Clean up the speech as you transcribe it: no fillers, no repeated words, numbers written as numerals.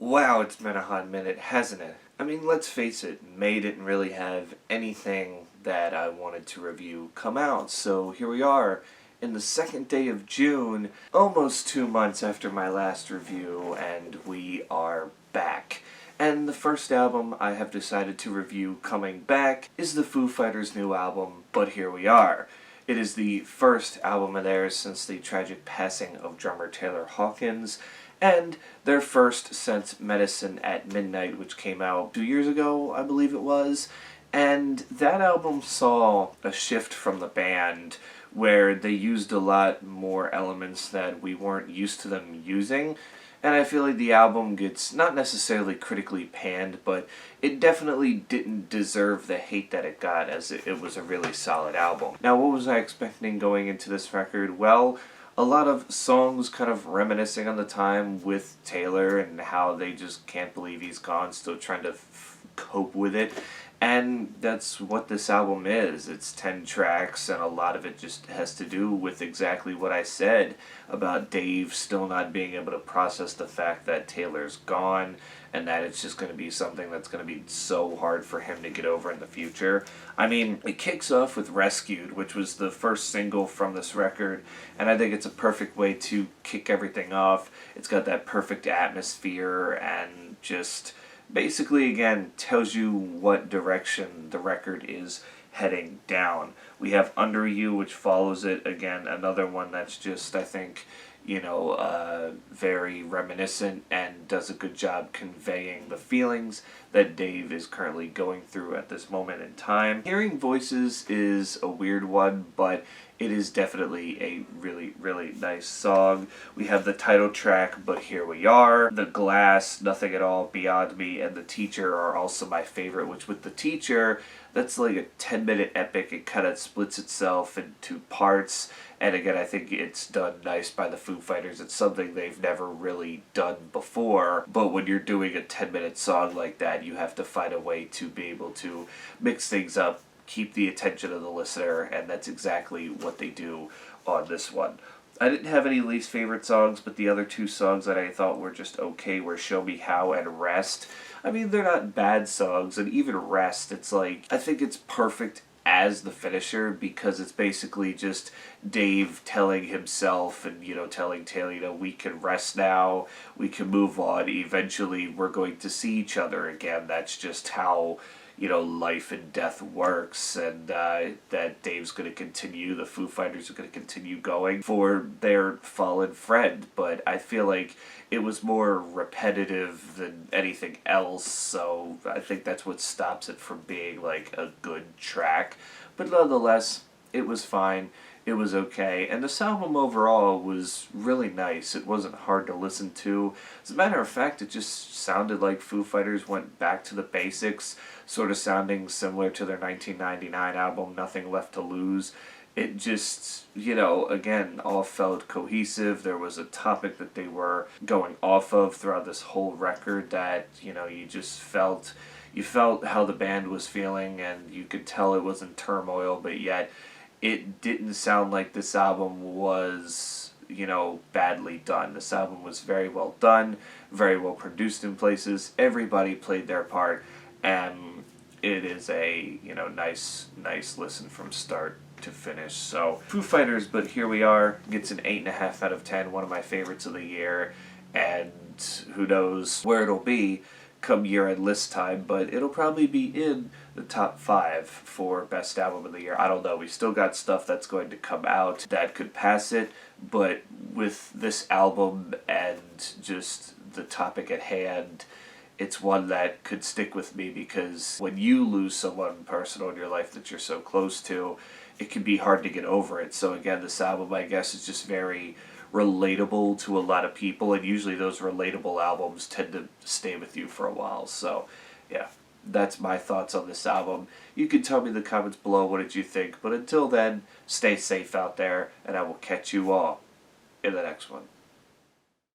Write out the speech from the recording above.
Wow, it's been a hot minute, hasn't it? I mean, let's face it, May didn't really have anything that I wanted to review come out, so here we are, in the second day of June, almost 2 months after my last review, and we are back. And the first album I have decided to review coming back is the Foo Fighters' new album, But Here We Are. It is the first album of theirs since the tragic passing of drummer Taylor Hawkins, and their first since Medicine at Midnight, which came out 2 years ago, I believe it was. And that album saw a shift from the band where they used a lot more elements that we weren't used to them using. And I feel like the album gets not necessarily critically panned, but it definitely didn't deserve the hate that it got, as it was a really solid album. Now, what was I expecting going into this record? Well, a lot of songs kind of reminiscing on the time with Taylor and how they just can't believe he's gone, still trying to cope with it. And that's what this album is. It's 10 tracks, and a lot of it just has to do with exactly what I said about Dave still not being able to process the fact that Taylor's gone, and that it's just going to be something that's going to be so hard for him to get over in the future. I mean, it kicks off with Rescued, which was the first single from this record, and I think it's a perfect way to kick everything off. It's got that perfect atmosphere and just basically, again, tells you what direction the record is heading down. We have Under You, which follows it. Again, another one that's just, I think, very reminiscent and does a good job conveying the feelings that Dave is currently going through at this moment in time. Hearing Voices is a weird one, but it is definitely a really, really nice song. We have the title track, But Here We Are. The Glass, Nothing at All, Beyond Me, and The Teacher are also my favorite, which with The Teacher, that's like a 10-minute epic. It kind of splits itself into parts. And again, I think it's done nice by the Foo Fighters. It's something they've never really done before. But when you're doing a 10-minute song like that, you have to find a way to be able to mix things up, keep the attention of the listener, and that's exactly what they do on this one. I didn't have any least favorite songs, but the other two songs that I thought were just okay were Show Me How and Rest. I mean, they're not bad songs, and even Rest, it's like, I think it's perfect as the finisher because it's basically just Dave telling himself and, telling Taylor, we can rest now, we can move on, eventually we're going to see each other again. That's just how life and death works, and that Dave's going to continue, the Foo Fighters are going to continue going for their fallen friend, but I feel like it was more repetitive than anything else, so I think that's what stops it from being like a good track, but nonetheless, it was fine. It was okay, and this album overall was really nice. It wasn't hard to listen to. As a matter of fact, it just sounded like Foo Fighters went back to the basics, sort of sounding similar to their 1999 album, Nothing Left to Lose. It just, again, all felt cohesive. There was a topic that they were going off of throughout this whole record that, you just felt, how the band was feeling, and you could tell it was in turmoil, but yet it didn't sound like this album was, badly done. This album was very well done, very well produced in places. Everybody played their part, and it is a, nice listen from start to finish. So, Foo Fighters, But Here We Are gets an 8.5 out of 10, one of my favorites of the year, and who knows where it'll be come year-end list time, but it'll probably be in the top 5 for best album of the year. I don't know. We still got stuff that's going to come out that could pass it, but with this album and just the topic at hand, it's one that could stick with me because when you lose someone personal in your life that you're so close to, it can be hard to get over it. So again, this album, I guess, is just very relatable to a lot of people, and usually those relatable albums tend to stay with you for a while. So yeah, that's my thoughts on this album. You can tell me in the comments below what did you think, but until then, stay safe out there, and I will catch you all in the next one.